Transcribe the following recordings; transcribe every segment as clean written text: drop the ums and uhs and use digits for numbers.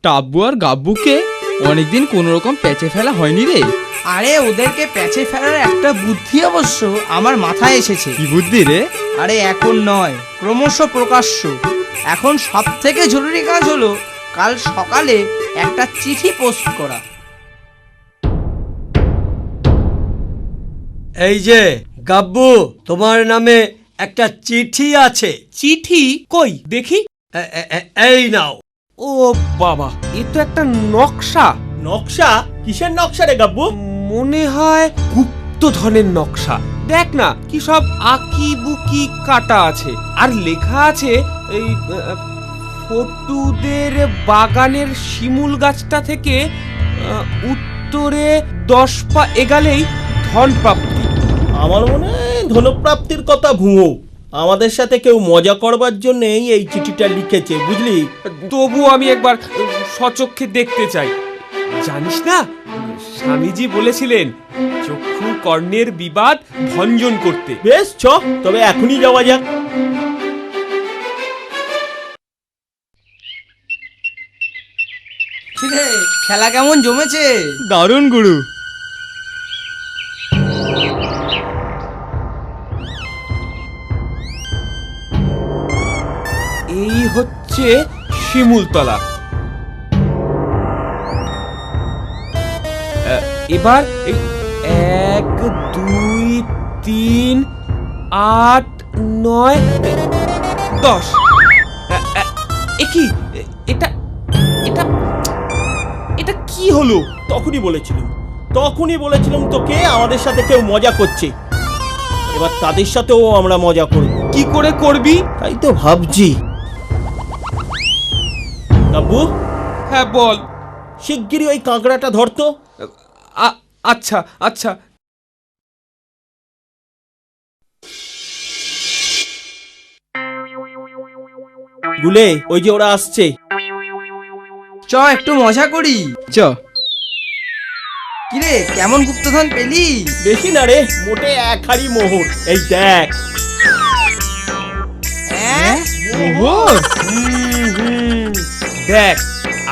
টাব্বু আর গাব্বুকে অনেকদিন কোনো রকম প্যাচে ফেলা হয়নি রে। আরে ওদেরকে প্যাচে ফেলার একটা বুদ্ধি অবশ্য আমার মাথায় এসেছে। কি বুদ্ধি রে? আরে এখন নয়, ক্রমশ প্রকাশ্য। এখন সব থেকে জরুরি কাজ হলো কাল সকালে একটা চিঠি পোস্ট করা। এই যে গাব্বু, তোমার নামে একটা চিঠি আছে। চিঠি কই দেখি। এই নাও। ও বাবা, এ তো একটা নকশা। নকশা? কিসের নকশা রে গাব্বু? মনে হয় গুপ্তধনের নকশা। দেখ না কি সব আঁকি বুকি কাটা আছে, আর লেখা আছে এই ফটুদের বাগানের শিমুল গাছটা থেকে উত্তরে 10 পা এগালেই ধন প্রাপ্তি। আমার মনে হয় ধনপ্রাপ্তির কথা ভুয়ো। আমাদের সাথে কেউ মজা করবার জন্যই এই চিঠিটা লিখেছে, বুঝলি? তবু আমি একবার সচক্ষে দেখতে চাই। জানিস না, স্বামীজি বলেছিলেন চক্ষু কর্ণের বিবাদ ভঞ্জন করতে। বেশ চ, তবে এখনই যাওয়া যাক। কিরে, খেলা কেমন জমেছে? দারুণ গুরু। এই হচ্ছে শিমুলতলা। এবার 1 2 3 8 9 10। কি এটা এটা এটা কি হলো? তখনই বলেছিলাম তোকে আমাদের সাথে কেউ মজা করছে। এবার তাদের সাথেও আমরা মজা করব। কি করে করবি? তাই তো ভাবছি। গাব্বু, হ্যাঁ বল। শিগগিরই ওই কাঁকড়াটা ধরতো। আচ্ছা আচ্ছা। গুলে, ওই যে ওরা আসছে। চ একটু মজা করি। চ। কিরে, কেমন গুপ্তধন পেলি? বেশি না রে, মোটে 1 হাড়ি মোহর। এই দেখ। হ্যাঁ? মোহর? দেখ,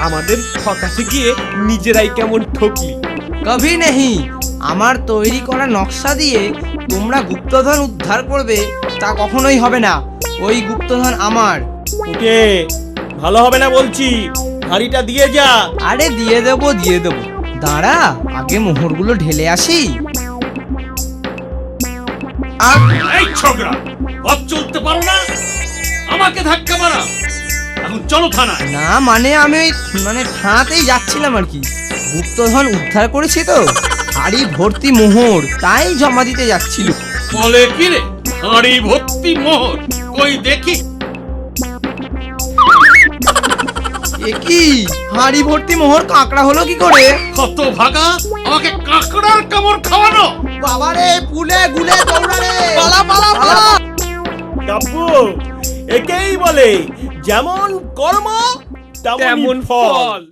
আমাদের ঠকাতে গিয়ে নিজেরাই কেমন ঠকলি। কভি নেহি। আমার তৈরি করা নকশা দিয়ে তোমরা গুপ্তধন উদ্ধার করবে তা কখনোই হবে না। ওই গুপ্তধন আমার। ওকে, ভালো হবে না বলছি। হাড়িটা দিয়ে যা। আরে দিয়ে দেবো। দাঁড়া, আগে মোহরগুলো ঢেলে আসি। এই ছোকরা, পথ চলতে পারো না? আমাকে ধাক্কা মারা। এখন চলো থানায়। না মানে আমি ওই থানাতেই যাচ্ছিলাম আর কি। গুপ্তধন উদ্ধার করেছি তো, হাড়ি ভর্তি মোহর, তাই জমা দিতে যাচ্ছিল। বলে কি রে, হাঁড়ি ভর্তি মোহর? কই দেখি। এ কি, হাড়ি ভর্তি মোহর কাঁকড়া হলো কি করে? কত ভাগা, আমাকে কাঁকড়ার কামড় খাওয়ানো। বাবারে, পুলে গুলে দৌড়ারে, পালা। গাব্বু, একেই বলে যেমন কর্ম তেমন তেমন ফল। ফল।